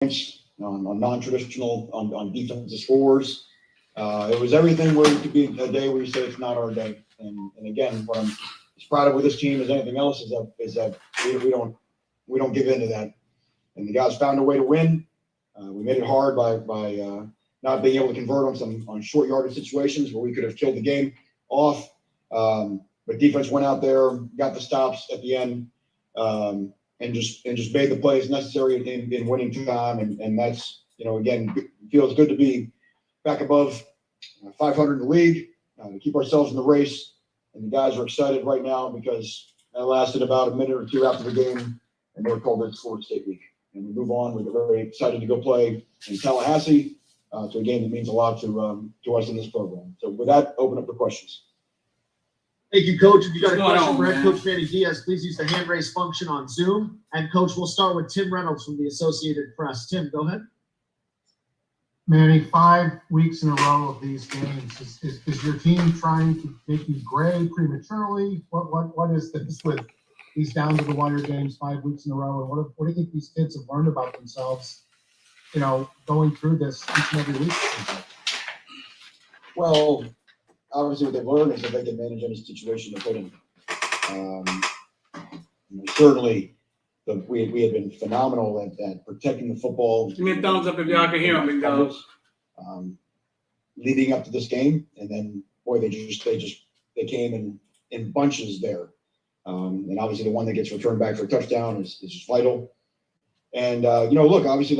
on non-traditional, on defensive scores. It was everything where it could be a day where you say it's not our day. And again, what I'm as proud of with this team as anything else is that we don't give in to that. And the guys found a way to win. We made it hard by not being able to convert on short yardage situations where we could have killed the game off. But defense went out there, got the stops at the end, and just made the plays necessary in winning time. And that's, again, feels good to be back above 500 in the league, to keep ourselves in the race. And the guys are excited right now because that lasted about a minute or two after the game, and they were called it's Florida State week. And we move on. We're very excited to go play in Tallahassee, to a game that means a lot to us in this program. So with that, open up the questions. Thank you, Coach. If you got a question for Head Coach Manny Diaz, please use the hand raise function on Zoom. And Coach, we'll start with Tim Reynolds from the Associated Press. Tim, go ahead. Manny, 5 weeks in a row of these games. Is your team trying to make you gray prematurely? What is this with these down to the wire games 5 weeks in a row? And what do you think these kids have learned about themselves, going through this each and every week? Well, obviously what they've learned is that they can manage any situation they put in. Certainly, we had been phenomenal at protecting the football. Give me a thumbs up if y'all can hear me, big dogs. Leading up to this game, and then boy, they came in bunches there. And obviously the one that gets returned back for a touchdown is just vital. And look, obviously,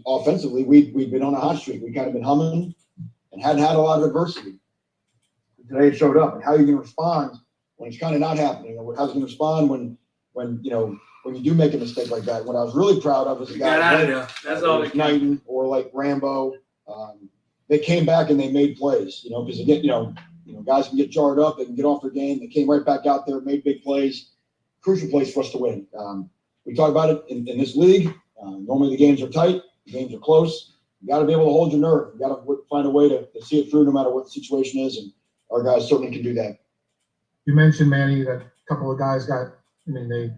offensively, we've been on a hot streak. We've kind of been humming and hadn't had a lot of adversity. Today it showed up. And how are you going to respond when it's kind of not happening? Or how's you going to respond when you do make a mistake like that? What I was really proud of is the guy out of there. That's all they Knighton or like Rambo. They came back and they made plays, because again, guys can get jarred up, they can get off their game. They came right back out there, made big plays, crucial plays for us to win. We talk about it in this league. Normally the games are tight, the games are close. You got to be able to hold your nerve. You got to find a way to see it through no matter what the situation is. And our guys certainly can do that. You mentioned, Manny, that a couple of guys Jalen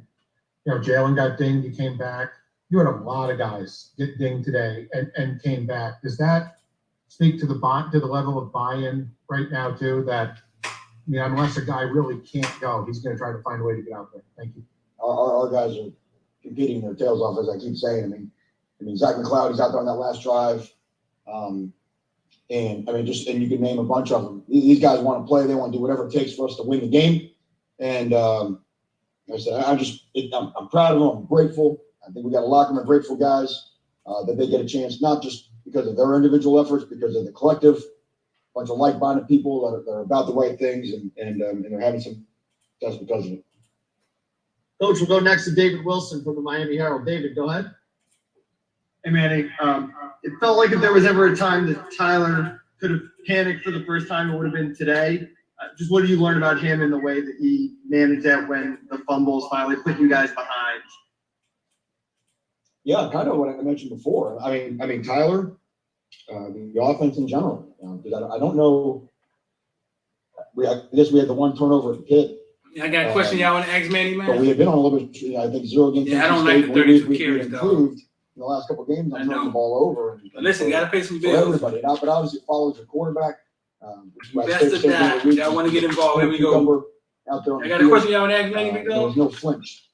got dinged, he came back. You had a lot of guys get dinged today and came back. Does that speak to the level of buy-in right now too, that, unless a guy really can't go, he's going to try to find a way to get out there? Thank you. Our guys are competing their tails off, as I keep saying. I mean, Zach McLeod, he's out there on that last drive. And you can name a bunch of them. These guys want to play. They want to do whatever it takes for us to win the game. And like I said, I'm proud of them. I'm grateful. I think we got a locker room of grateful guys that they get a chance, not just because of their individual efforts, because of the collective, bunch of like-minded people that are about the right things, and they're having some success because of it. Coach, we'll go next to David Wilson from the Miami Herald. David, go ahead. Hey, Manny. It felt like if there was ever a time that Tyler could have panicked for the first time, it would have been today. Just what do you learn about him and the way that he managed that when the fumbles finally put you guys behind? Yeah, kind of what I mentioned before. I mean, Tyler, the offense in general. Because I don't know. I guess we had the one turnover at the pit. Yeah, I got a question y'all want to ask Manny, man. But we had been on a little bit. I think 0 against. Yeah, I don't like the 32 carries, though. Improved in the last couple of games. I'm turning the ball over. But listen, you got to pay some bills. For everybody, but obviously it follows the quarterback. Best of that. Y'all want to get involved. Here we go. Out there I got a question y'all want to ask Manny, there was no flinch.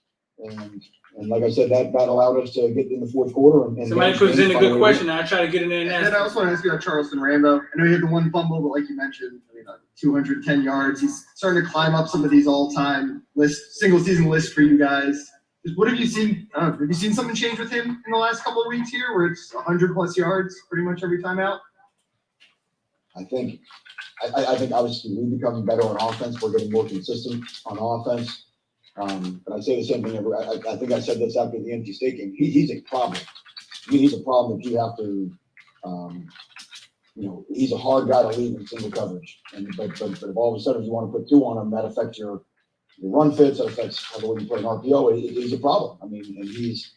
And like I said, that allowed us to get in the fourth quarter. And somebody puts in a good question. I try to get in there and ask. And I also want to ask you about Charleston Rambo. I know he had the one fumble, but like you mentioned, 210 yards. He's starting to climb up some of these all-time single season lists for you guys. What have you seen? Have you seen something change with him in the last couple of weeks here, where it's 100+ yards pretty much every time out? I think obviously we're becoming better on offense. We're getting more consistent on offense. But I say the same thing. I think I said this after the NC State game. He's a problem. He's a problem that you have to. He's a hard guy to leave in single coverage. But if all of a sudden you want to put 2 on him, that affects your run fits. That affects how the way you play an RPO. He's a problem. I mean, and he's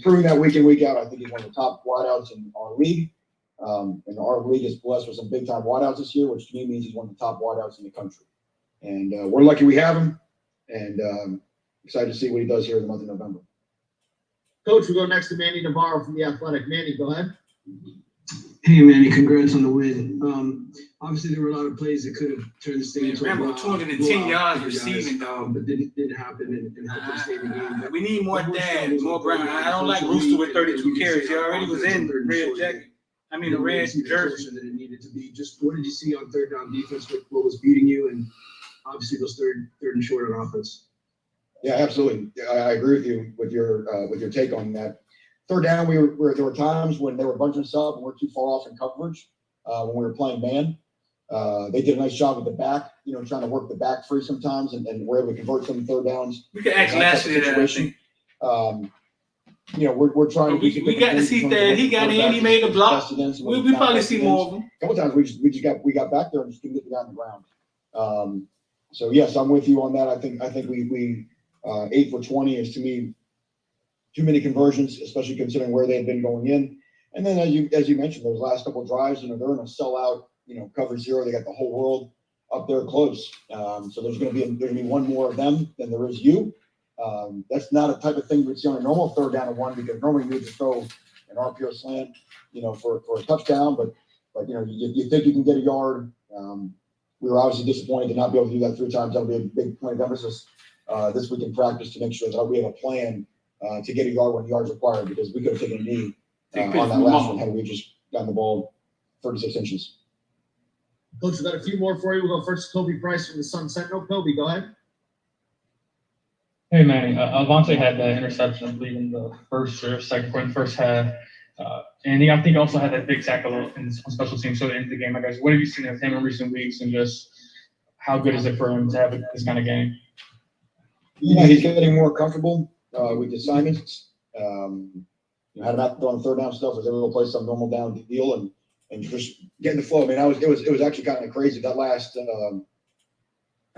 proving that week in, week out. I think he's one of the top wideouts in our league. And our league is blessed with some big time wideouts this year, which to me means he's one of the top wideouts in the country. And we're lucky we have him. And excited to see what he does here in the month of November. Coach, we'll go next to Manny Navarro from The Athletic. Manny, go ahead. Hey, Manny, congrats on the win. Obviously, there were a lot of plays that could have turned this thing into a Remember, blowout 210 yards for you guys, receiving, though. but didn't happen and helped them stay in the game. But We need more dads, more Brown. I don't like Rooster with 32 carries. He already was in the red jacket. I mean, the red jersey. That it needed to be. Just what did you see on third down defense? What was beating you? And obviously, those third and short on offense. Yeah, absolutely. I agree with you with your take on that. Third down, there were times when they were bunching us up and we're too far off in coverage when we were playing man. They did a nice job with the back, trying to work the back free sometimes, and we're able to convert some third downs. We could ask Lashley that, I think. We're trying to. We got to see that he got in, he made a block. We probably see more of them. A couple times we got back there and just couldn't get down the ground. So yes, I'm with you on that. I think we 8 for 20 is, to me, too many conversions, especially considering where they had been going in. And then as you mentioned, those last couple of drives, they're in a sellout, cover zero. They got the whole world up there close. So there's going to be one more of them than there is you. That's not a type of thing you would see on a normal third down and one, because normally you would just throw an RPO slant, for a touchdown. But you think you can get a yard. We were obviously disappointed to not be able to do that 3 times. That'll be a big point of emphasis this week in practice to make sure that we have a plan to get a yard when the yard's required, because we could have taken a knee on that last one had we just gotten the ball 36 inches. Coach, we've got a few more for you. We'll go first to Kobe Price from the Sun Sentinel. Kobe, go ahead. Hey, Manny. Avante had that interception, I believe, in the first or second quarter, in the first half. And I think also had that big tackle on special teams so into the game. I guess, what have you seen of him in recent weeks, and just how good is it for him to have this kind of game? Yeah, he's getting more comfortable with the assignments. Had him out there on third down stuff, was able to play some normal down deal and just getting the flow. I mean, it was actually kind of crazy that last.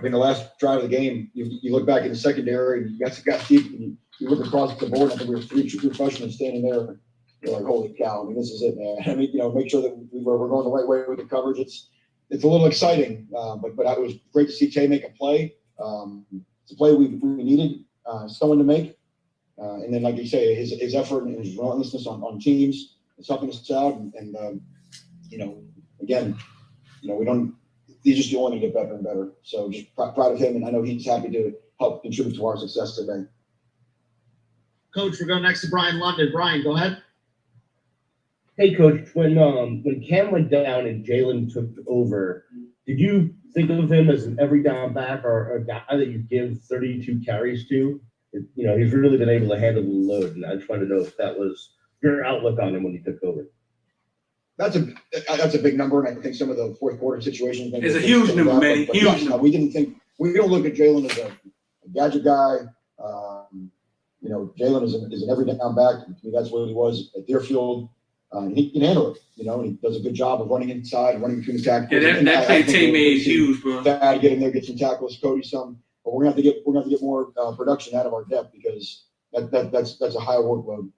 The last drive of the game, you look back in the secondary, and you got deep, and you look across the board, and I think we were 3 true freshmen standing there. You're like, holy cow! I mean, this is it, man. I mean, make sure that we're going the right way with the coverage. It's a little exciting, but it was great to see Tay make a play. It's a play we needed someone to make, and then, like you say, his effort and his relentlessness on teams is helping us out. And again, we don't. He's just only to get better and better. So just proud of him, and I know he's happy to help contribute to our success today. Coach, we're going next to Brian London. Brian, go ahead. Hey, Coach, when Cam went down and Jalen took over, did you think of him as an every down back or a guy that you give 32 carries to? He's really been able to handle the load, and I just wanted to know if that was your outlook on him when he took over. That's a big number, and I think some of the fourth quarter situations. It's a huge number, man. Huge number. We don't look at Jalen as a gadget guy. Jalen is an every down back. I mean, that's what he was at Deerfield. He can handle it, and he does a good job of running inside, running between the tackles. Yeah, that play teammate is huge, bro. Get in there, get some tackles, Cody some. But we're gonna have to get more production out of our depth, because that's a high workload.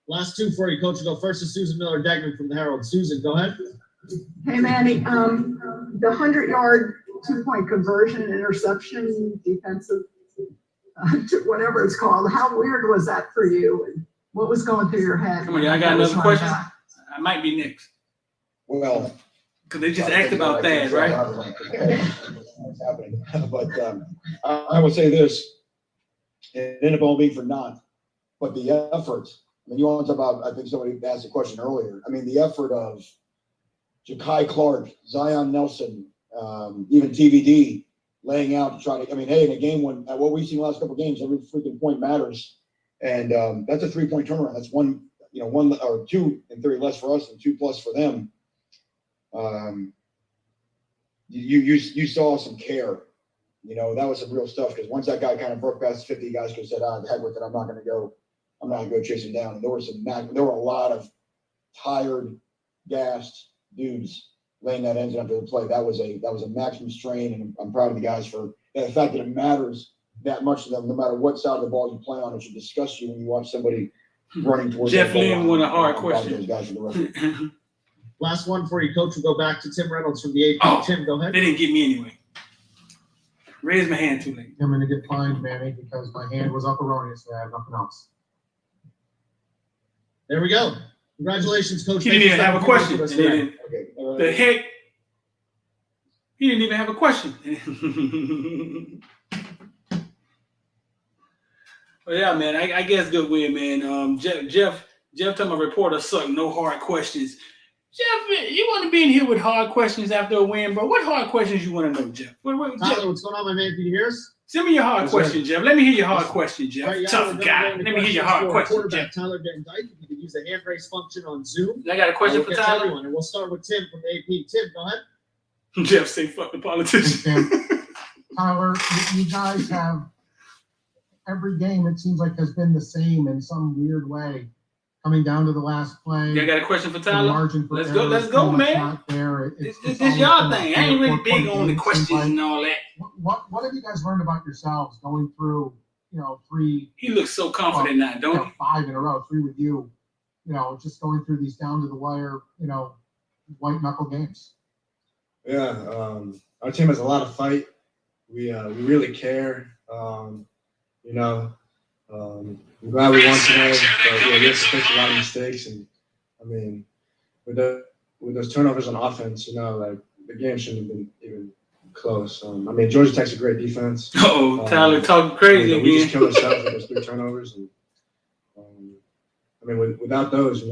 Last 2 for you, Coach. We'll go first to Susan Miller-Degnan from the Herald. Susan, go ahead. Hey, Manny, the 100-yard 2-point conversion, interception, defensive, whatever it's called, how weird was that for you? And what was going through your head? Come on, I got another question. I might be next. Well, because they just asked about that, right? What's happening? But I will say this, it ended up all being for naught, but the effort. I mean, you want to talk about, I think somebody asked a question earlier. I mean, the effort of Ja'Kai Clark, Zion Nelson, even TVD laying out to try to, hey, in a game when, what we've seen the last couple of games, every freaking point matters. And that's a 3-point turnaround. That's one or 2 in theory less for us and 2+ for them. You saw some care. That was some real stuff, because once that guy kind of broke past 50, guys could have said, the heck with it, I'm not going to go chase him down. And there were a lot of tired, gassed dudes laying that engine after the play. That was a maximum strain, and I'm proud of the guys for the fact that it matters that much to them. No matter what side of the ball you play on, it should disgust you when you watch somebody running towards. Jeff Lynn won a hard question. Those guys for the record. Last one for you, Coach. We'll go back to Tim Reynolds from the AP. Tim, go ahead. They didn't get me anyway. Raise my hand too late. I'm going to get fined, Manny, because my hand was up erroneously. I have nothing else. There we go. Congratulations, Coach. He didn't even have a question. And then Okay. the heck, he didn't even have a question. Well, yeah, man. I guess good win, man. Jeff told my reporter suck. No hard questions. Jeff, you want to be in here with hard questions after a win, bro? What hard questions you want to know, Jeff? Tyler, Jeff, what's going on, my man? Can you hear us? send me your hard Yes, question, Jeff. Let me hear your hard Yes. question, Jeff. All right, yeah, we're Tough gonna guy. go into Let me hear your questions hard for question, quarterback Jeff. Tyler Van Dyke. You can use the hand raise function on Zoom. I got a question We'll for get to Tyler. everyone, and we'll start with Tim from AP. Tim, go ahead. Jeff say fuck the politician. Thanks, Tyler, you guys have, every game, it seems like has been the same in some weird way, coming down to the last play. You got a question for the Tyler? margin for Let's go, error let's is go, pretty much man. not there. This always y'all been a thing. I ain't really 4-point big on the game. Seems questions like- and all that. What have you guys learned about yourselves going through, three, He looks so confident now, don't he? 5 in a row, 3 with you, just going through these down to the wire, white knuckle games? Yeah, our team has a lot of fight. We really care. I'm glad we won today, but we have to fix a lot of mistakes. And I mean, with those turnovers on offense, like the game shouldn't have been even close. Georgia Tech's a great defense. Oh, Tyler talking crazy We just again. killed ourselves with those 3 turnovers, and without those, we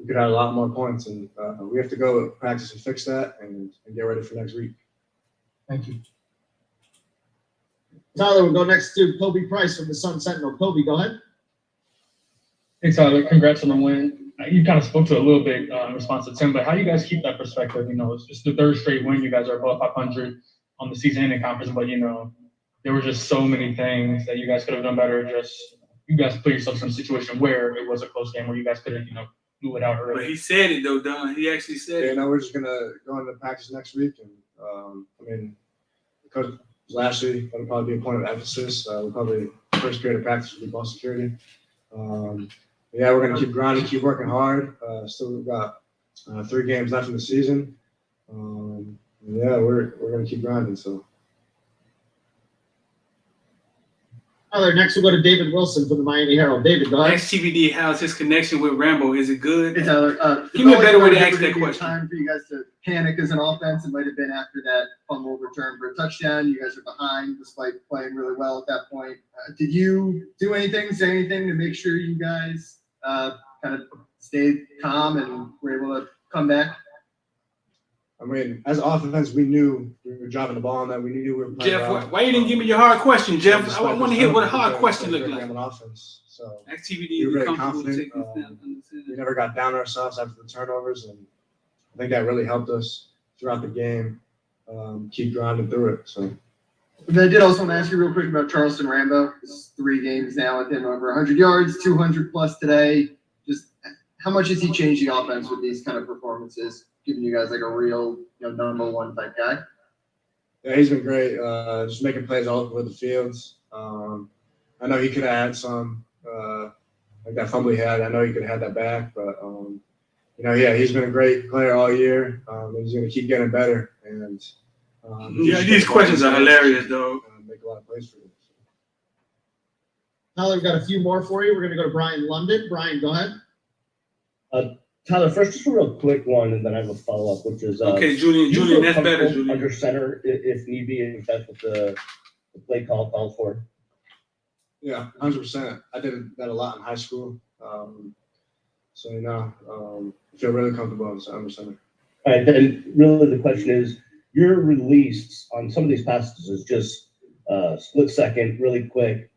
could have a lot more points, and we have to go practice and fix that, and get ready for next week. Thank you. Tyler, we'll go next to Kobe Price from the Sun Sentinel. Kobe, go ahead. Hey, Tyler, congrats on the win. You kind of spoke to it a little bit in response to Tim, but how do you guys keep that perspective? It's the 3rd straight win. You guys are above 500 on the season-ending conference, but, there were just so many things that you guys could have done better. You guys put yourselves in a situation where it was a close game where you guys could have, blew it out But early. he said it though, Don. He actually said it. We're just gonna go into practice next week, and because lastly, that'll probably be a point of emphasis. We'll probably first period of practice will be ball security. We're gonna keep grinding, keep working hard. Still, we've got 3 games left in the season. We're gonna keep grinding. So. Tyler, next we'll go to David Wilson from the Miami Herald. David, go ahead. XTVD, how's his connection with Rambo? Is it good? Hey, Tyler, Give me a better way to there ask was that gonna be a question. Time for you guys to panic as an offense. It might have been after that fumble return for a touchdown. You guys are behind despite playing really well at that point. Did you do anything, say anything to make sure you guys kind of stayed calm and were able to come back? As offense, we knew we were driving the ball, and that we knew we were playing Jeff, well. why you didn't give me your hard question, Jeff? I want to hear what a hard We're question playing look great like. game on offense. So XTVD, we were you very comfortable confident. taking this down? We never got down on ourselves after the turnovers, and I think that really helped us throughout the game. Keep grinding through it. So. But I did also want to ask you real quick about Charleston Rambo. It's 3 games now with him over 100 yards, 200 plus today. Just how much has he changed the offense with these kind of performances, giving you guys like a real, number 1 type guy? Yeah, he's been great. Just making plays all over the fields. I know he could have had some, like that fumble he had. I know he could have had that back, but he's been a great player all year. And he's going to keep getting better. And These questions are hilarious, though. Make a lot of plays for you. Tyler, we've got a few more for you. We're going to go to Brian London. Brian, go ahead. Tyler, first, just a real quick one, and then I have a follow-up, which is Okay, do you Julian, feel that's better, comfortable Julian. under center if need be, if that's what the play call calls for. Yeah, 100%. I did that a lot in high school. I feel really comfortable under center. All right, then really the question is, your release on some of these passes is just split second, really quick.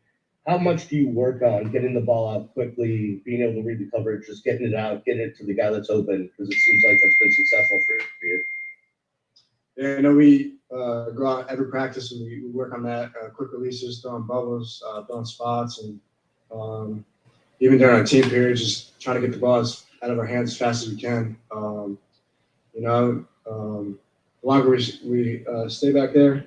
How much do you work on getting the ball out quickly, being able to read the coverage, just getting it out, getting it to the guy that's open? Because it seems like that's been successful for you. Yeah, we go out every practice and we work on that, quick releases, throwing bubbles, throwing spots, and even during our team period, just trying to get the balls out of our hands as fast as we can. The longer we stay back there,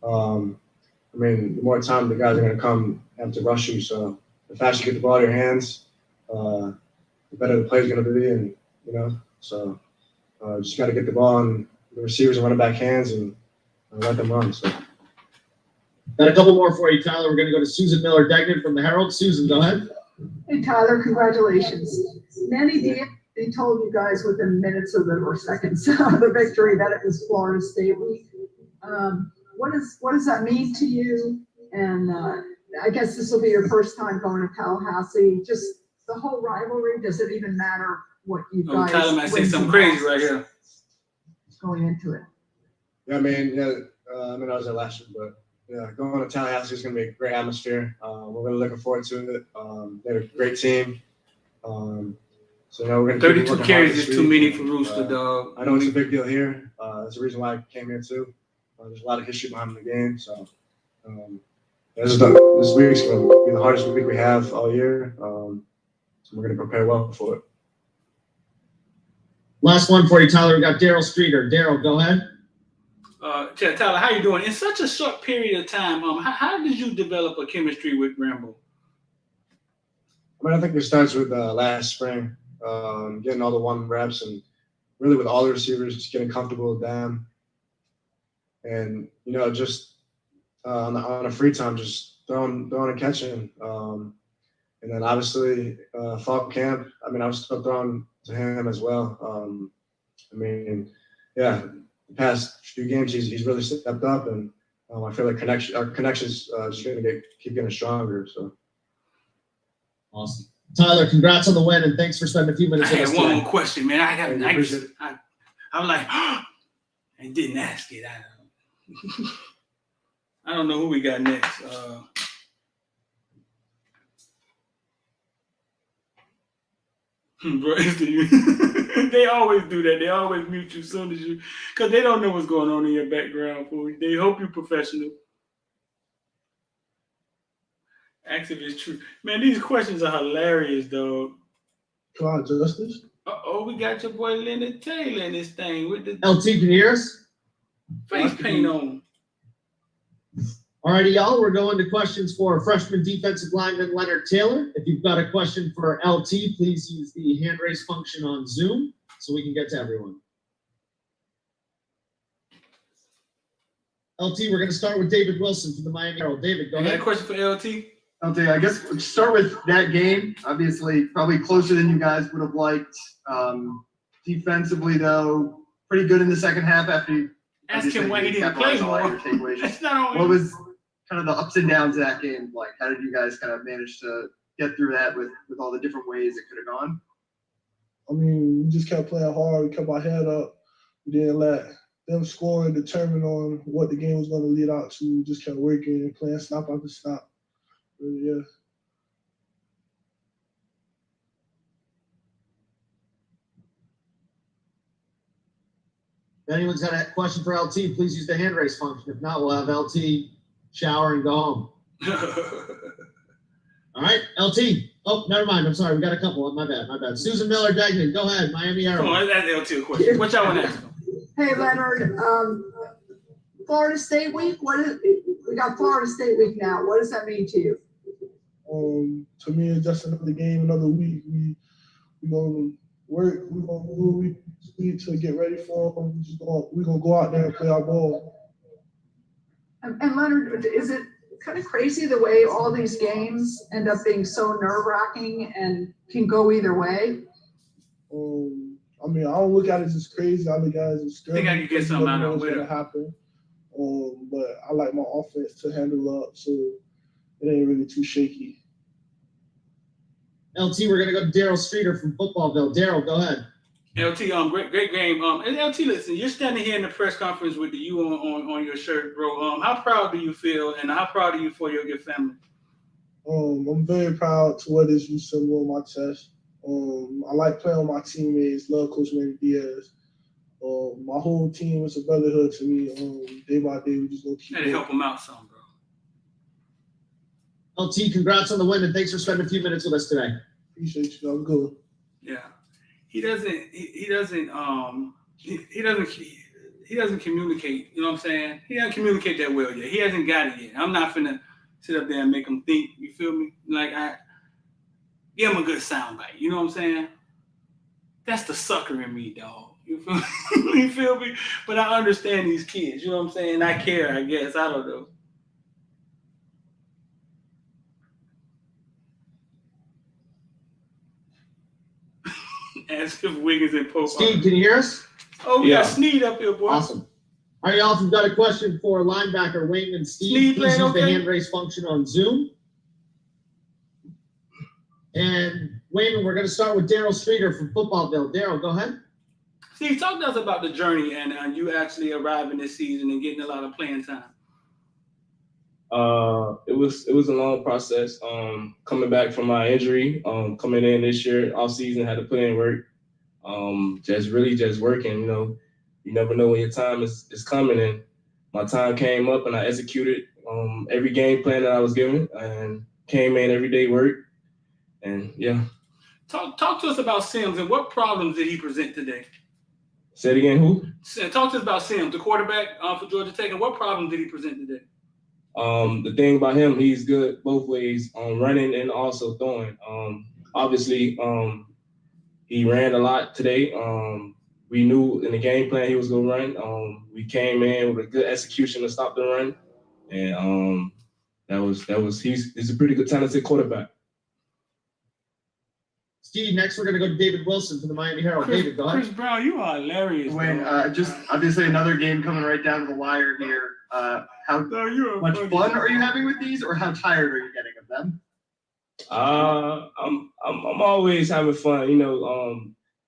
the more time the guys are going to come have to rush you. So the faster you get the ball out of your hands, the better the play is going to be. And, just got to get the ball in the receivers and running back hands and let them run. So. Got a couple more for you, Tyler. We're going to go to Susan Miller-Degnan from the Herald. Susan, go ahead. Hey, Tyler, congratulations. Manny Diaz, they told you guys within minutes of or seconds of the victory that it was Florida State week. What does that mean to you? And I guess this will be your first time going to Tallahassee. Just the whole rivalry, does it even matter what you guys? Tyler might say something crazy right here. Going into it. Yeah, I mean, I was there last year, but yeah, going to Tallahassee is going to be a great atmosphere. We're really looking forward to it. They're a great team. So, we're going to 32 carries is too many for Rooster, dog. I know it's a big deal here. That's the reason why I came here too. There's a lot of history behind the game. So this week's going to be the hardest week we have all year. So we're going to prepare well for it. Last one for you, Tyler. We got Daryl Streeter. Daryl, go ahead. Tyler, how you doing? In such a short period of time, how did you develop a chemistry with Rambo? I mean, I think it starts with last spring, getting all the one reps and really with all the receivers, just getting comfortable with them. And, just on a free time, just throwing and catching. And then obviously fall camp, I mean, I was still throwing to him as well. The past few games, he's really stepped up, and I feel like our connection's just going to keep getting stronger. So awesome, Tyler. Congrats on the win, and thanks for spending a few minutes with us. I had one more question, man. I'm like, I didn't ask it. I don't know who we got next. Bro, they always do that. They always mute you as soon as because they don't know what's going on in your background. Fool. They hope you're professional. Ask if it's true. Man, these questions are hilarious, dog. Come on, Justice. We got your boy Leonard Taylor in this thing with the LT, can you hear us? face paint on. Alrighty, y'all. We're going to questions for freshman defensive lineman Leonard Taylor. If you've got a question for LT, please use the hand raise function on Zoom so we can get to everyone. LT, we're going to start with David Wilson from the Miami Herald. David, go You got ahead. a question for LT? LT, I guess let's start with that game. Obviously, probably closer than you guys would have liked. Defensively, though, pretty good in the second half after you. Ask him why he didn't play more. That's not What was kind of the ups and downs of that game like? How did you guys kind of manage to get through that with all the different ways it could have gone? I mean, we just kept playing hard. We kept our head up. We didn't let them score and determine on what the game was going to lead out to. We just kept working and playing snap after snap. Yeah. If anyone's got a question for LT, please use the hand raise function. If not, we'll have LT shower and go home. All right, LT. Oh, never mind. I'm sorry. We got a couple. My bad. Susan Miller Degnan, go ahead. Miami Herald. Come on, that's LT a question. What y'all want to ask him? Hey, Leonard, Florida State week, we got Florida State week now. What does that mean to you? To me, it's just another game, another week. We're going to work. We're going to do what we need to get ready for them. We're going to go out there and play our ball. And Leonard, is it kind of crazy the way all these games end up being so nerve-wracking and can go either way? I mean, I don't look at it as crazy. I look at it as scary. I think I can get something out of it. Going to happen. But I like my offense to handle up, so it ain't really too shaky. LT, we're going to go to Daryl Streeter from Footballville. Daryl, go ahead. LT, great game. And LT, listen, you're standing here in the press conference with the U on your shirt, bro. How proud do you feel, and how proud are you for your family? I'm very proud to wear this U symbol on my chest. I like playing with my teammates. Love Coach Manny Diaz. My whole team is a brotherhood to me. Day by day, we just gonna keep. Gotta help them out some, bro. LT, congrats on the win, and thanks for spending a few minutes with us today. Appreciate you. I'm good. Yeah, he doesn't communicate. You know what I'm saying? He doesn't communicate that well yet. He hasn't got it yet. I'm not finna sit up there and make him think. You feel me? Like I give him a good soundbite. You know what I'm saying? That's the sucker in me, dog. You feel me? You feel me? But I understand these kids. You know what I'm saying? I care. I guess I don't know. As if Wiggins and Pope. Steve, can you hear us? Oh, we got Yeah. Sneed up here, boy. Awesome. All right, y'all, if you've got a question for linebacker Wayman Steve, Sneed please playing use the okay? hand raise function on Zoom. And Wayman, we're going to start with Daryl Streeter from Footballville. Daryl, go ahead. Steve, talk to us about the journey and you actually arriving this season and getting a lot of playing time. It was a long process. Coming back from my injury, coming in this year, off season, had to put in work. Just working. You know, you never know when your time is coming, and my time came up, and I executed every game plan that I was given, and came in every day, work, and yeah. Talk to us about Sims and what problems did he present today? Say it again. Who? Talk to us about Sims, the quarterback for Georgia Tech, and what problems did he present today? The thing about him, he's good both ways, running and also throwing. Obviously, he ran a lot today. We knew in the game plan he was going to run. We came in with a good execution to stop the run, and he's a pretty good talented quarterback. Steve, next we're going to go to David Wilson from the Miami Herald. David, go ahead. Chris Brown, you are hilarious. Wayne, bro. just obviously another game coming right down to the wire here. How No, you're much funny. fun are you having with these, or how tired are you getting of them? I'm always having fun. You know,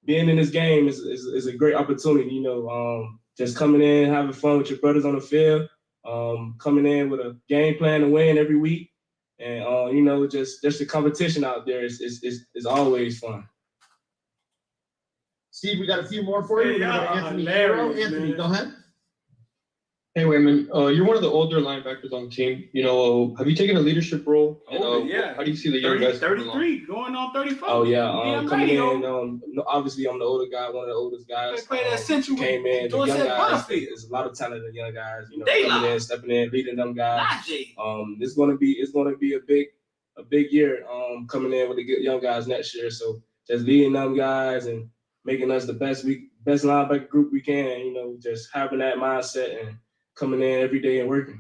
being in this game is a great opportunity. You know, just coming in, having fun with your brothers on the field, coming in with a game plan to win every week, and you know, just the competition out there is always fun. Steve, we got a few more for you. Hey, We're going to go to y'all are Anthony Hero. hilarious, Anthony, man. go ahead. Hey, Wayman, you're one of the older linebackers on the team. You know, have you taken a leadership role? And, Yeah. How do you see the young guys? 33, going on 34. Oh yeah, Damn coming right, in. yo. Obviously, I'm the older guy, one of the oldest guys. They play that central Came in, the Dorset young guys. Butterfield. There's a lot of talented young guys. You know, They coming lie. in, stepping in, leading them guys. Najee. It's gonna be a big year. Coming in with the good young guys next year. So just leading them guys and making us the best linebacker group we can. You know, just having that mindset and coming in every day and working.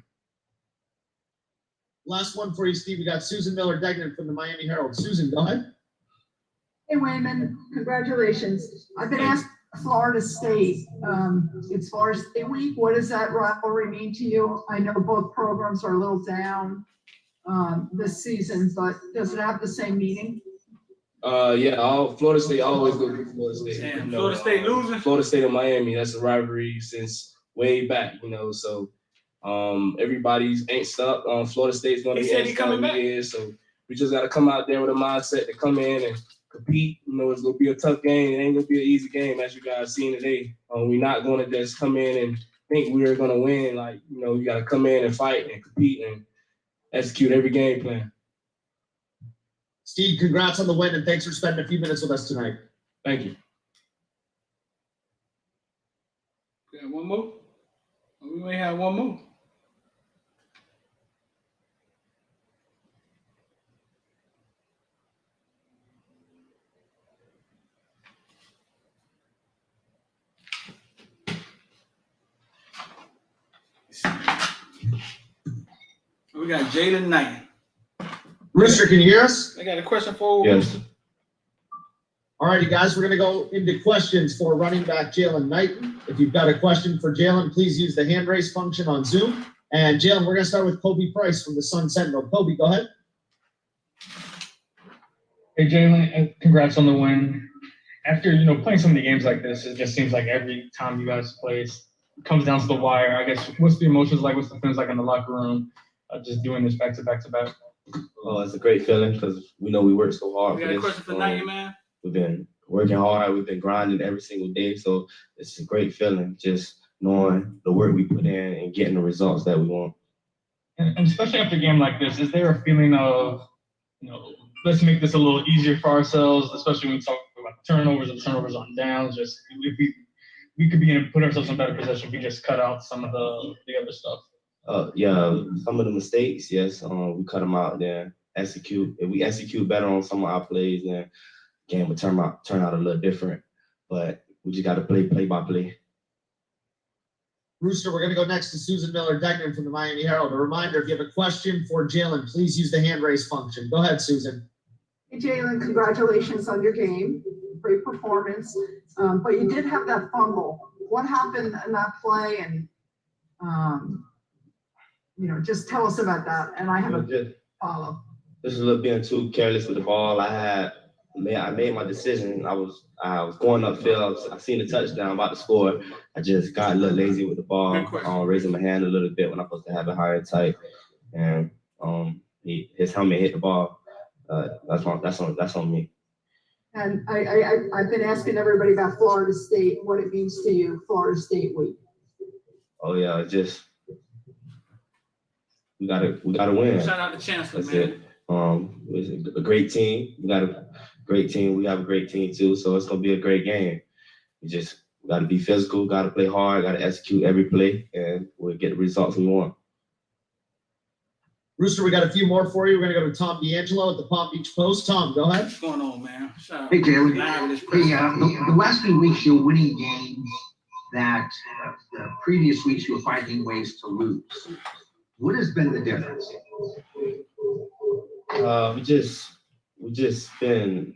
Last one for you, Steve. We got Susan Miller-Degnan from the Miami Herald. Susan, go ahead. Hey, Wayman, congratulations. I've been asked Florida State. It's Florida State week. What does that rivalry mean to you? I know both programs are a little down this season, but does it have the same meaning? Florida State always go to Florida State. Damn, You know, Florida State losing? Florida State and Miami, that's a rivalry since way back, you know. So everybody's amped up. Florida State's gonna He be said he amped coming up. back? Yeah, so we just gotta come out there with a mindset to come in and compete. You know, it's gonna be a tough game. It ain't gonna be an easy game, as you guys seen today. We're not gonna just come in and think we're gonna win. Like, you know, you gotta come in and fight and compete and execute every game plan. Steve, congrats on the win, and thanks for spending a few minutes with us tonight. Thank you. Got one more? We may have one more. We got Jalen Knight. Rooster, can you hear us? I got a question for Yes. All righty, guys, we're going to go into questions for running back Jalen Knighton. If you've got a question for Jalen, please use the hand raise function on Zoom. And Jalen, we're going to start with Kobe Price from the Sun Sentinel. Kobe, go ahead. Hey, Jalen, congrats on the win. After, you know, playing so many games like this, it just seems like every time you guys play, it comes down to the wire. I guess, what's the emotions like? What's the feelings like in the locker room, just doing this back to back to back? Oh, it's a great feeling because we know we work so hard We for got a this. question for Knight, man. We've been working hard. We've been grinding every single day. So it's a great feeling just knowing the work we put in and getting the results that we want. And especially after a game like this, is there a feeling of, you know, let's make this a little easier for ourselves, especially when we talk about turnovers and turnovers on downs? Just if we could put ourselves in a better position if we just cut out some of the other stuff. Some of the mistakes, yes, we cut them out there. Execute. If we execute better on some of our plays, then the game will turn out a little different. But we just got to play by play. Rooster, we're going to go next to Susan Miller-Degnan from the Miami Herald. A reminder, if you have a question for Jalen, please use the hand raise function. Go ahead, Susan. Hey, Jalen, congratulations on your game. Great performance. But you did have that fumble. What happened in that play? And, just tell us about that. And I have a follow. Just a little being too careless with the ball. I made my decision. I was going upfield. I seen the touchdown, about to score. I just got a little lazy with the ball, raising my hand a little bit when I'm supposed to have it high and tight. And his helmet hit the ball. That's on me. And I've been asking everybody about Florida State, what it means to you, Florida State week. Oh yeah, we gotta win. Shout out to Chancellor, That's man. it. It's a great team. We got a great team. We have a great team too. So it's gonna be a great game. We gotta be physical, gotta play hard, gotta execute every play, and we'll get the results we want. Rooster, we got a few more for you. We're gonna go to Tom D'Angelo at the Palm Beach Post. Tom, go ahead. What's going on, man? Shout out. Hey, Jalen. Live this Hey, press. the last few weeks you're winning games that the previous weeks you were finding ways to lose. What has been the difference? We just been.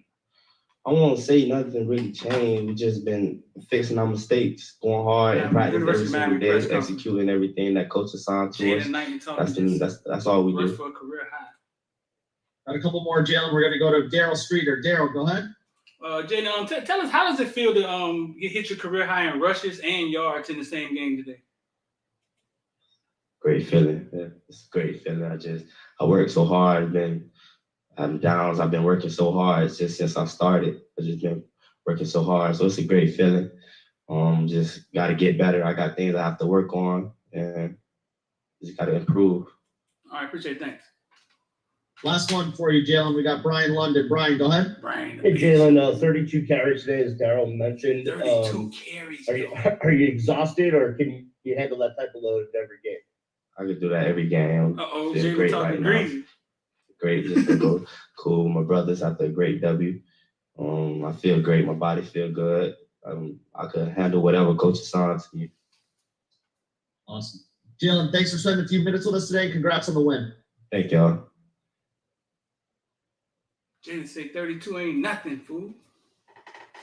I won't say nothing really changed. We just been fixing our mistakes, going hard and practicing every single day, executing everything that coach assigned to us. That's all we do. For a career high. Got a couple more, Jalen. We're gonna go to Daryl Streeter. Daryl, go ahead. Jalen, tell us, how does it feel to hit your career high in rushes and yards in the same game today? Great feeling. Yeah, it's a great feeling. I worked so hard. Been having downs. I've been working so hard since I started. I've just been working so hard. So it's a great feeling. Just got to get better. I got things I have to work on, and just got to improve. All right, appreciate it. Thanks. Last one for you, Jalen. We got Brian London. Brian, go ahead. Brian. Hey, Jalen, 32 carries today, as Daryl mentioned. 32 carries. Are you exhausted, or can you handle that type of load every game? I could do that every game. Jalen great talking right greasy. now. Great, just to go cool. My brothers after a great W. I feel great. My body feel good. I could handle whatever coach assigns to me. Awesome. Jalen, thanks for spending a few minutes with us today. Congrats on the win. Thank y'all. Jalen said 32 ain't nothing, fool.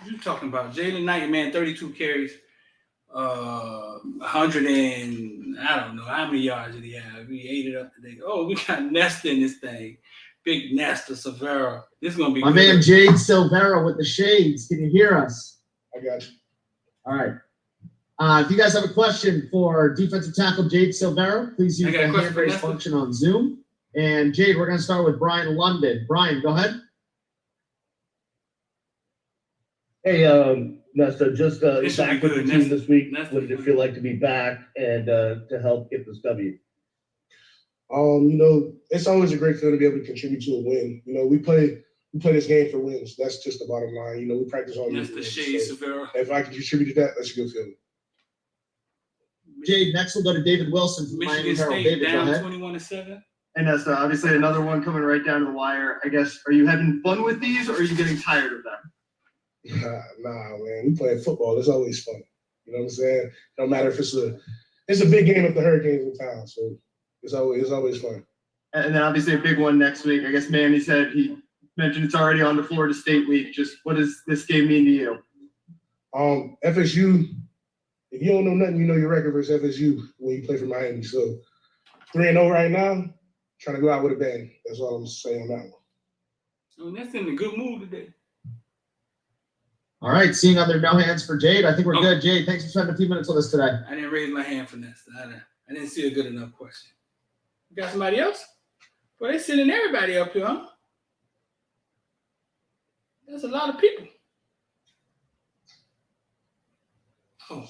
What you talking about? Jalen Knight, man, 32 carries, 100 and I don't know how many yards did he have. We ate it up today. Oh, we got Nesta in this thing. Big Nesta Severa. This is gonna be My good. man Jade Silvera with the shades. Can you hear us? I got you. All right. If you guys have a question for defensive tackle Jade Silvera, please use the hand raise function on Zoom. And Jade, we're going to start with Brian London. Brian, go ahead. Hey, Nesta, just back with the team this week. What did it feel like to be back and to help get this W? It's always a great feeling to be able to contribute to a win. We play this game for wins. That's just the bottom line. We practice all That's the shade, so Severa. if I can contribute to that, that's a good feeling. Jade, next we'll go to David Wilson from Miami Michigan Herald. State David, go down ahead. 21-7. And that's obviously another one coming right down to the wire. I guess, are you having fun with these, or are you getting tired of them? Nah, man. We play football. It's always fun. You know what I'm saying? No matter if it's a big game if the Hurricanes in town. So it's always fun. And then obviously a big one next week. I guess Manny said he mentioned it's already on to Florida State week. Just what does this game mean to you? FSU, if you don't know nothing, you know your record versus FSU when you play for Miami. So 3-0 right now, trying to go out with a bang. That's all I'm saying on that one. So that's in a good mood today. All right, seeing other no hands for Jade. I think we're good. Jade, thanks for spending a few minutes with us today. I didn't raise my hand for this. I didn't see a good enough question. You got somebody else? Well, they sending everybody up here, huh? That's a lot of people. Oh,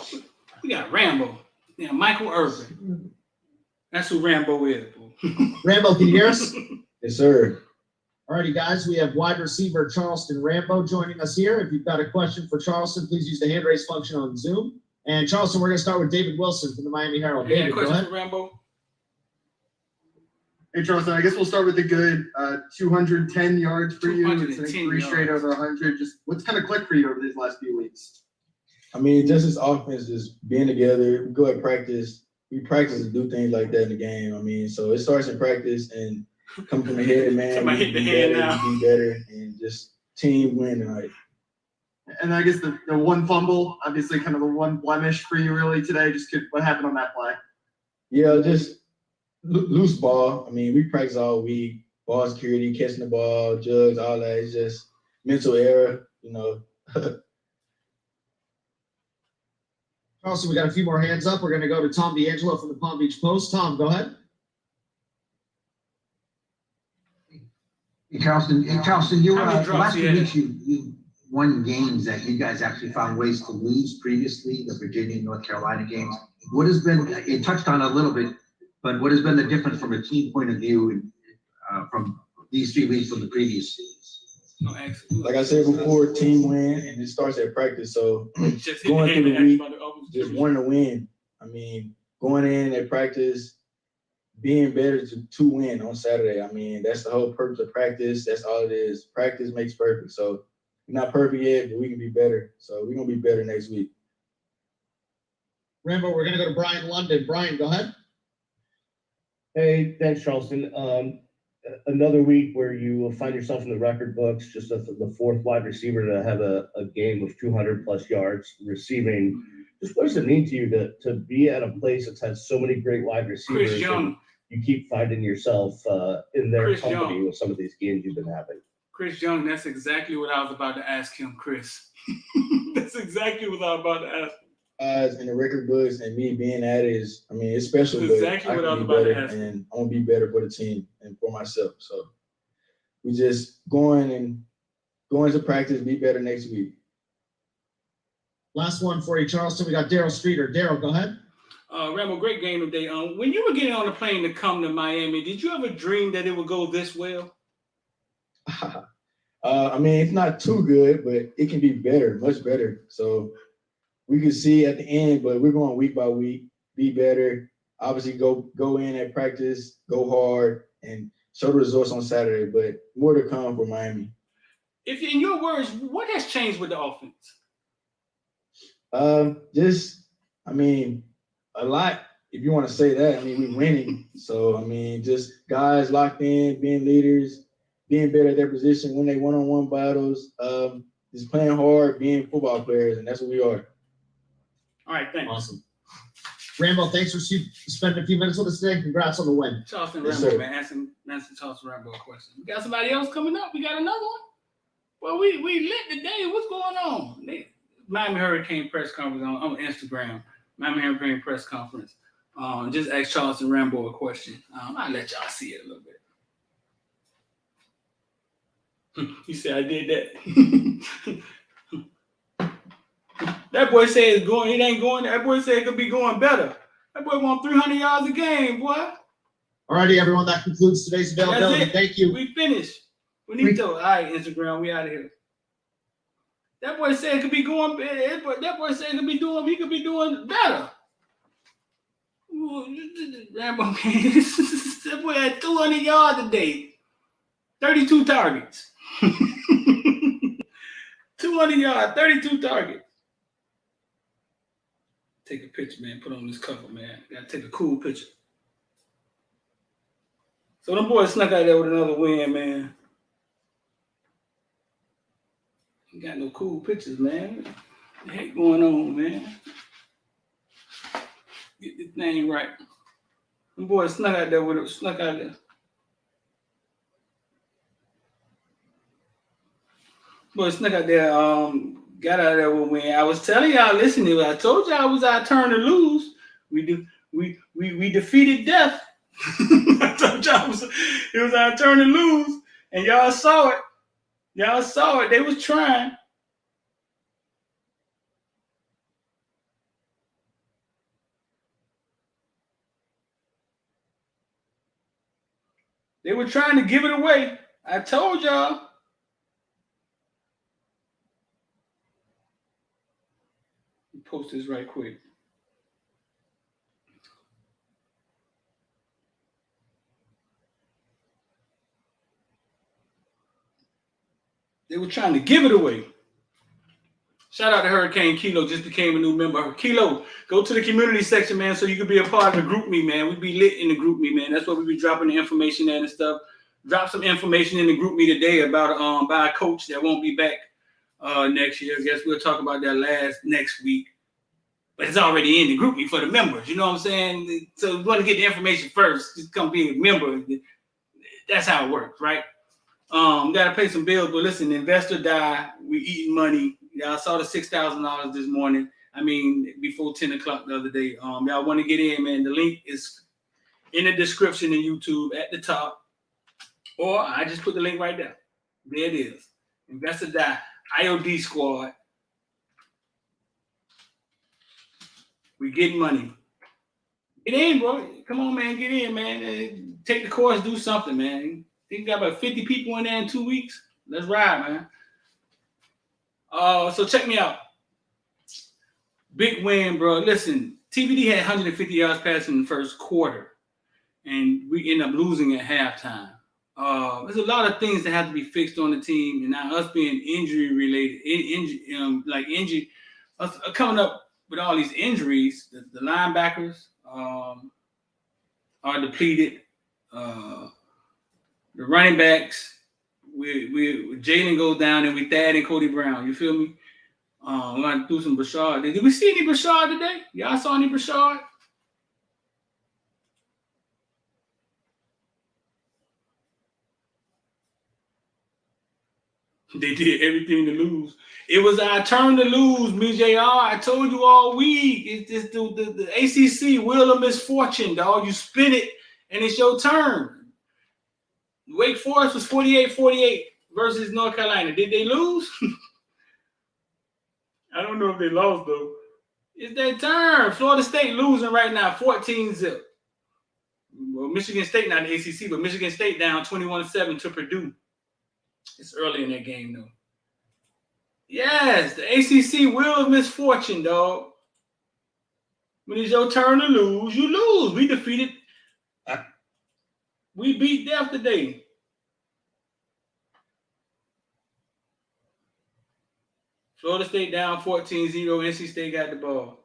we got Rambo. Yeah, Michael Irvin. That's who Rambo is. Rambo, can you hear us? Yes, sir. All righty, guys. We have wide receiver Charleston Rambo joining us here. If you've got a question for Charleston, please use the hand raise function on Zoom. And Charleston, we're going to start with David Wilson from the Miami Herald. David, go ahead. For Rambo? Hey, Charleston, I guess we'll start with the good 210 yards for you. It's like 3 straight over 100. Just what's kind of clicked for you over these last few weeks? I mean, just this offense, just being together. We go at practice. We practice to do things like that in the game. I mean, so it starts in practice, and come from the head, man. Somebody hit the hand now. Be better, and just team win tonight. And I guess the one fumble, obviously kind of the one blemish for you really today. Just what happened on that play? Yeah, just loose ball. I mean, we practice all week. Ball security, catching the ball, jugs, all that. It's just mental error, you know. Also, we got a few more hands up. We're going to go to Tom D'Angelo from the Palm Beach Post. Tom, go ahead. Hey, Charleston, you How many the drops last you few had? weeks you won games that you guys actually found ways to lose previously, the Virginia and North Carolina games. What has been, it touched on a little bit, but what has been the difference from a team point of view from these 3 weeks from the previous series? Like I said before, team win, and it starts at practice. So Just hit going the through hand the and week, ask about the others. just wanting to win. I mean, going in at practice, being better to win on Saturday. I mean, that's the whole purpose of practice. That's all it is. Practice makes perfect. So we're not perfect yet, but we can be better. So we're going to be better next week. Rambo, we're going to go to Brian London. Brian, go ahead. Hey, thanks, Charleston. Another week where you will find yourself in the record books, just the fourth wide receiver to have a game of 200+ yards receiving. Just what does it mean to you to be at a place that's had so many great wide receivers? Chris Young. You keep finding yourself in their Chris company Young. with some of these games you've been having. Chris Young, that's exactly what I was about to ask him, Chris. That's exactly what I was about to ask him. In the record books and me being at it is, I mean, it's special, That's exactly but what I I was can be about to better, ask. and I'm going to be better for the team and for myself. So we just going to practice, be better next week. Last one for you, Charleston. We got Daryl Streeter. Daryl, go ahead. Rambo, great game today. When you were getting on the plane to come to Miami, did you ever dream that it would go this well? I mean, it's not too good, but it can be better, much better. So we can see at the end, but we're going week by week, be better. Obviously, go in at practice, go hard, and show the results on Saturday. But more to come for Miami. If in your words, what has changed with the offense? I mean, a lot. If you want to say that, I mean, we're winning. So I mean, just guys locked in, being leaders, being better at their position when they one-on-one battles, just playing hard, being football players, and that's what we are. All right, thanks. Awesome. Rambo, thanks for spending a few minutes with us today. Congrats on the win. Charleston Yes, Rambo, sir. man. Answering Charleston Rambo a question. We got somebody else coming up. We got another one. Well, we lit today. What's going on? Miami Hurricane press conference on Instagram. Miami Hurricane press conference. Just ask Charleston Rambo a question. I'll let y'all see it a little bit. You said I did that. That boy said it's going. It ain't going. That boy said it could be going better. That boy want 300 yards a game, boy. All righty, everyone. That concludes today's availability. That's it. Thank you. We finished. We need to. All right, Instagram. We out of here. That boy said it could be going. That boy said it could be doing. He could be doing better. Rambo, that boy had 200 yards a day, 32 targets. 200 yards, 32 targets. Take a picture, man. Put on this cover, man. Gotta take a cool picture. So them boys snuck out there with another win, man. Ain't got no cool pictures, man. What the heck going on, man? Get this thing right. Them boys snuck out there with it. Snuck out there. Boys snuck out there. Got out of there with a win. I was telling y'all, listen, I told y'all it was our turn to lose. We defeated death. I told y'all it was our turn to lose, and y'all saw it. Y'all saw it. They was trying. They were trying to give it away. I told y'all. Post this right quick. They were trying to give it away. Shout out to Hurricane Kilo, just became a new member. Kilo, go to the community section, man, so you can be a part of the group me, man. We be lit in the group me, man. That's where we be dropping the information and stuff. dropped some information in the group me today about by a coach that won't be back next year. I guess we'll talk about that next week. But it's already in the group me for the members. You know what I'm saying? So you want to get the information first. Just come be a member. That's how it works, right? Got to pay some bills. But listen, the investor died. We eating money. I saw the $6,000 this morning. I mean, before 10 o'clock the other day. Y'all want to get in, man. The link is in the description in YouTube at the top. Or I just put the link right there. There it is. Investor die. IOD squad. We getting money. Get in, bro. Come on, man. Get in, man. Take the course. Do something, man. I think we got about 50 people in there in 2 weeks. Let's ride, man. So check me out. Big win, bro. Listen, TVD had 150 yards passing in the first quarter, and we end up losing at halftime. There's a lot of things that have to be fixed on the team, and now us being injury related, injury, us coming up with all these injuries. The linebackers are depleted. The running backs, we Jalen goes down, and we Thad and Cody Brown. You feel me? We're gonna do some Brashard. Did we see any Brashard today? Y'all saw any Brashard? They did everything to lose. It was our turn to lose, MJR. I told you all week. It's just the ACC wheel of misfortune, dog. You spin it, and it's your turn. Wake Forest was 48-48 versus North Carolina. Did they lose? I don't know if they lost, though. It's their turn. Florida State losing right now, 14-0. Well, Michigan State, not the ACC, but Michigan State down 21-7 to Purdue. It's early in that game, though. Yes, the ACC wheel of misfortune, dog. When it's your turn to lose, you lose. We defeated. We beat death today. Florida State down 14-0. NC State got the ball.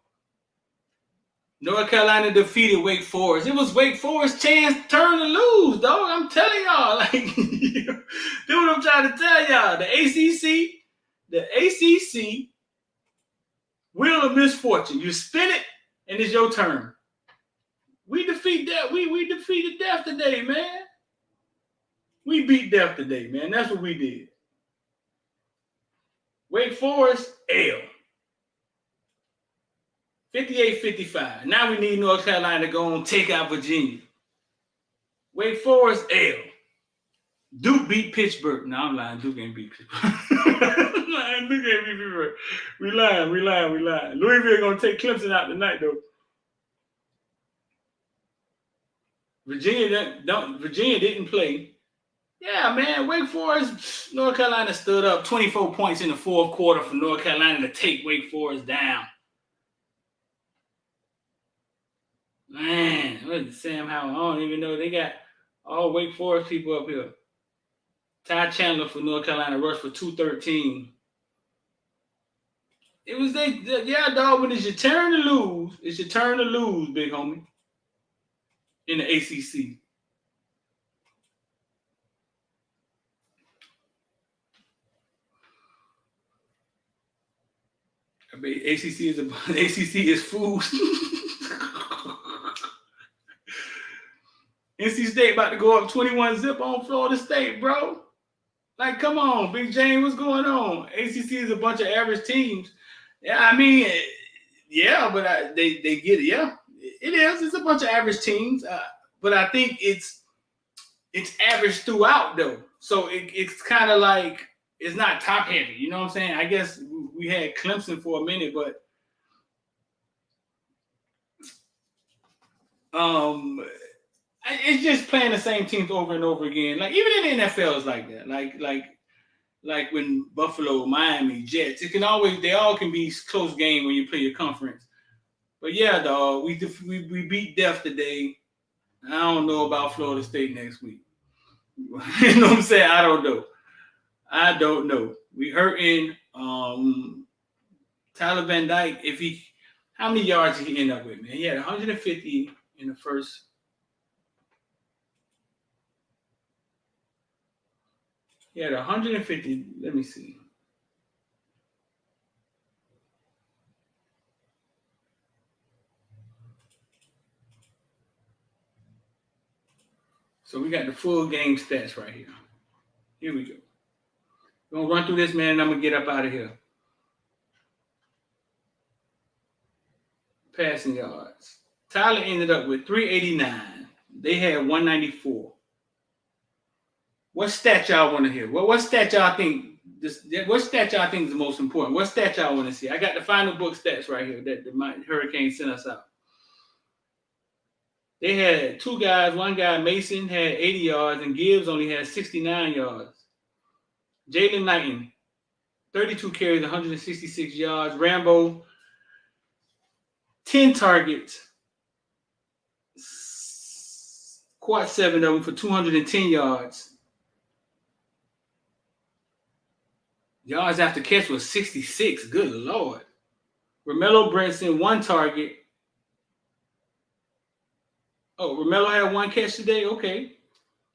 North Carolina defeated Wake Forest. It was Wake Forest's turn to lose, dog. I'm telling y'all. Like, do what I'm trying to tell y'all. The ACC wheel of misfortune. You spin it, and it's your turn. We defeat that. We defeated death today, man. We beat death today, man. That's what we did. Wake Forest, L. 58-55. Now we need North Carolina to go and take out Virginia. Wake Forest, L. Duke beat Pittsburgh. No, I'm lying. Duke ain't beat Pittsburgh. Duke ain't beat Pittsburgh. We lying. Louisville gonna take Clemson out tonight, though. Virginia didn't play. Yeah, man. Wake Forest, North Carolina stood up 24 points in the fourth quarter for North Carolina to take Wake Forest down. Man, what is Sam Howell? I don't even know. They got all Wake Forest people up here. Ty Chandler for North Carolina rushed for 213. It was dog, when it's your turn to lose, it's your turn to lose, big homie. In the ACC. I mean, ACC is fools. NC State about to go up 21-0 on Florida State, bro. Like, come on, Big James, what's going on? ACC is a bunch of average teams. Yeah, I mean, yeah, but they get it. Yeah, it is. It's a bunch of average teams, but I think it's average throughout, though. So it's kind of like it's not top heavy. You know what I'm saying? I guess we had Clemson for a minute, but it's just playing the same teams over and over again. Like even in the NFL is like that. Like when Buffalo, Miami, Jets, they all can be close game when you play your conference. But yeah, dog, we beat death today. I don't know about Florida State next week. You know what I'm saying? I don't know. We hurting Tyler Van Dyke. How many yards did he end up with, man? He had 150 in the first. He had 150. Let me see. So we got the full game stats right here. Here we go. We're gonna run through this, man, and I'm gonna get up out of here. Passing yards. Tyler ended up with 389. They had 194. What stat y'all want to hear? What stat y'all think? What stat y'all think is the most important? What stat y'all want to see? I got the final book stats right here that the Hurricane sent us out. They had two guys. One guy, Mason, had 80 yards, and Gibbs only had 69 yards. Jalen Knighton, 32 carries, 166 yards. Rambo, 10 targets, caught 7 of them for 210 yards. Yards after catch was 66. Good Lord. Romello Brinson, 1 target. Oh, Romello had 1 catch today? Okay.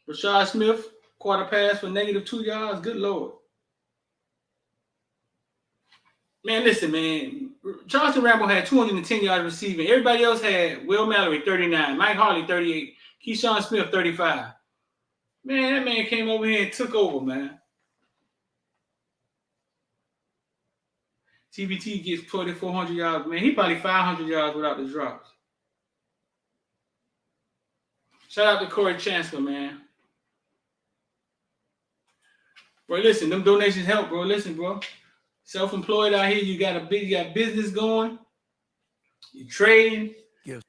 Rashad Smith, caught a pass for -2 yards. Good Lord. Man, listen, man. Charleston Rambo had 210 yards receiving. Everybody else had Will Mallory, 39. Mike Harley, 38. Keyshawn Smith, 35. Man, that man came over here and took over, man. TBT gets 2,400 yards. Man, he probably 500 yards without the drops. Shout out to Corey Chancellor, man. Bro, listen, them donations help, bro. Listen, bro. Self-employed out here, you got business going. You trading. Yes.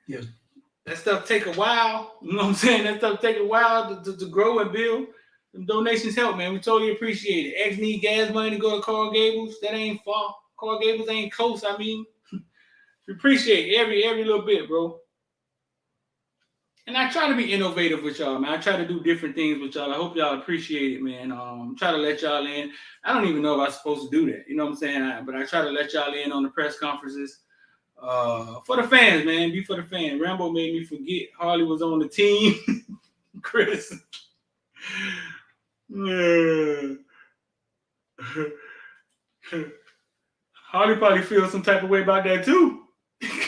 That stuff take a while. You know what I'm saying? That stuff take a while to grow and build. Them donations help, man. We totally appreciate it. X need gas money to go to Coral Gables. That ain't far. Coral Gables ain't close. I mean, we appreciate every little bit, bro. And I try to be innovative with y'all, man. I try to do different things with y'all. I hope y'all appreciate it, man. Try to let y'all in. I don't even know if I'm supposed to do that. You know what I'm saying? But I try to let y'all in on the press conferences. For the fans, man. Be for the fans. Rambo made me forget Harley was on the team. Chris. Harley probably feels some type of way about that too.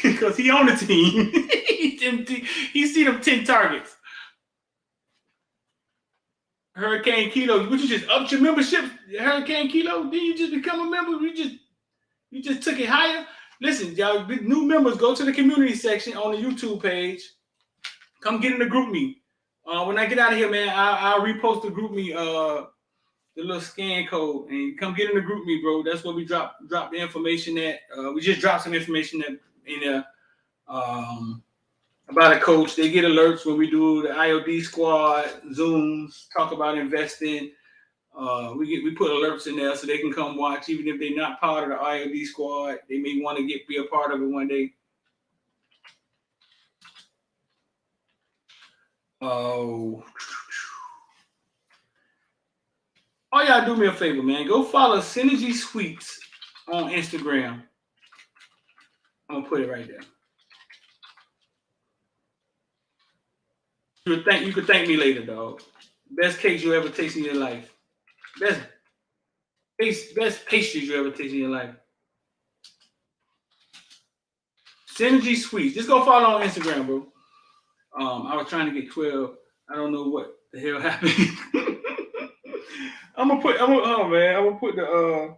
Because he on the team. He see them 10 targets. Hurricane Kilo, would you just upped your membership? Hurricane Kilo, then you just become a member? You just took it higher? Listen, y'all, new members, go to the community section on the YouTube page. Come get in the group me. When I get out of here, man, I'll repost the group me, the little scan code, and come get in the group me, bro. That's where we drop the information at. We just dropped some information in there about a coach. They get alerts when we do the IOD squad, Zooms, talk about investing. We put alerts in there so they can come watch, even if they're not part of the IOD squad. They may want to be a part of it one day. Oh, all y'all do me a favor, man. Go follow Synergy Sweets on Instagram. I'm gonna put it right there. You could thank me later, dog. Best cake you ever taste in your life. Best pastries you ever taste in your life. Synergy Sweets. Just go follow on Instagram, bro. I was trying to get 12. I don't know what the hell happened. I'm gonna put the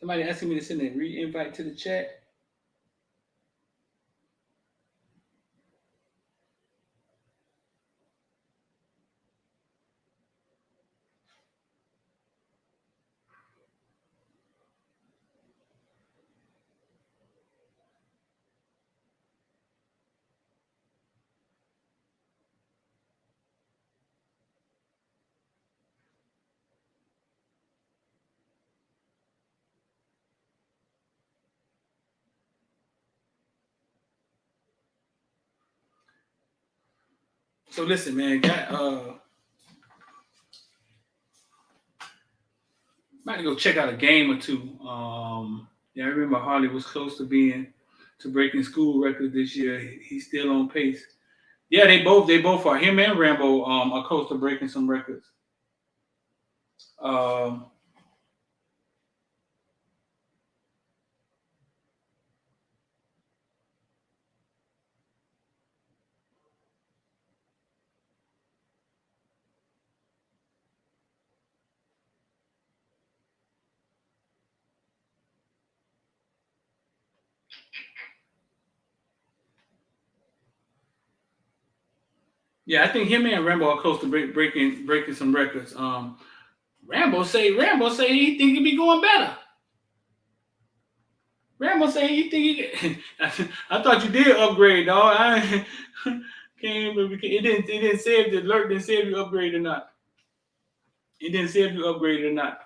somebody asking me to send a re-invite to the chat. So listen, man, might go check out a game or two. Yeah, I remember Harley was close to breaking school records this year. He's still on pace. Yeah, they both are. Him and Rambo are close to breaking some records. Yeah, I think him and Rambo are close to breaking some records. Rambo say he think he be going better. Rambo say he think he. I thought you did upgrade, dog. I can't remember. It didn't say if the alert didn't say if you upgraded or not. It didn't say if you upgraded or not.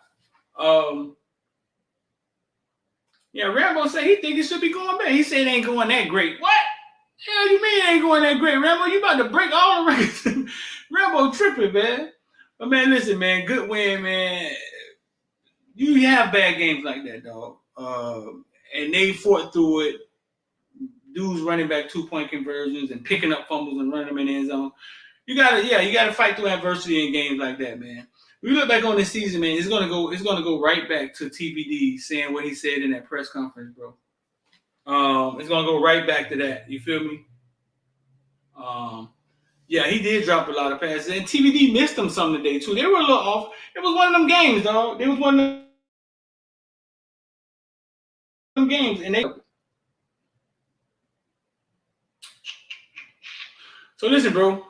Yeah, Rambo say he think it should be going better. He said it ain't going that great. What? Hell, you mean it ain't going that great, Rambo? You about to break all the records. Rambo tripping, man. But man, listen, man, good win, man. You have bad games like that, dog. And they fought through it. Dudes running back 2-point conversions and picking up fumbles and running them in the end zone. You gotta fight through adversity in games like that, man. We look back on this season, man. It's gonna go right back to TBD saying what he said in that press conference, bro. It's gonna go right back to that. You feel me? Yeah, he did drop a lot of passes, and TBD missed them some today too. They were a little off. It was one of them games, dog. It was one of them games, and they. So listen, bro.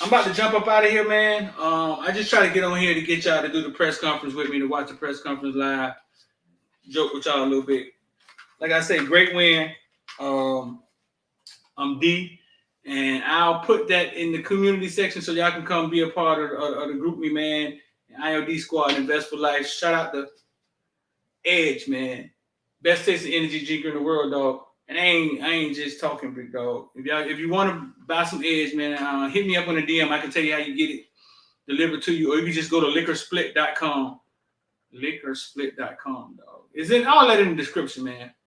I'm about to jump up out of here, man. I just try to get on here to get y'all to do the press conference with me, to watch the press conference live, joke with y'all a little bit. Like I said, great win. I'm D, and I'll put that in the community section so y'all can come be a part of the Group Me, man, IOD Squad, and Invest for Life. Shout out to Edge, man. Best tasting energy drinker in the world, dog. And I ain't just talking, big dog. If you want to buy some Edge, man, hit me up on the DM. I can tell you how you get it delivered to you, or you can just go to liquorsplit.com. Liquorsplit.com, dog. Is it all that in the description, man?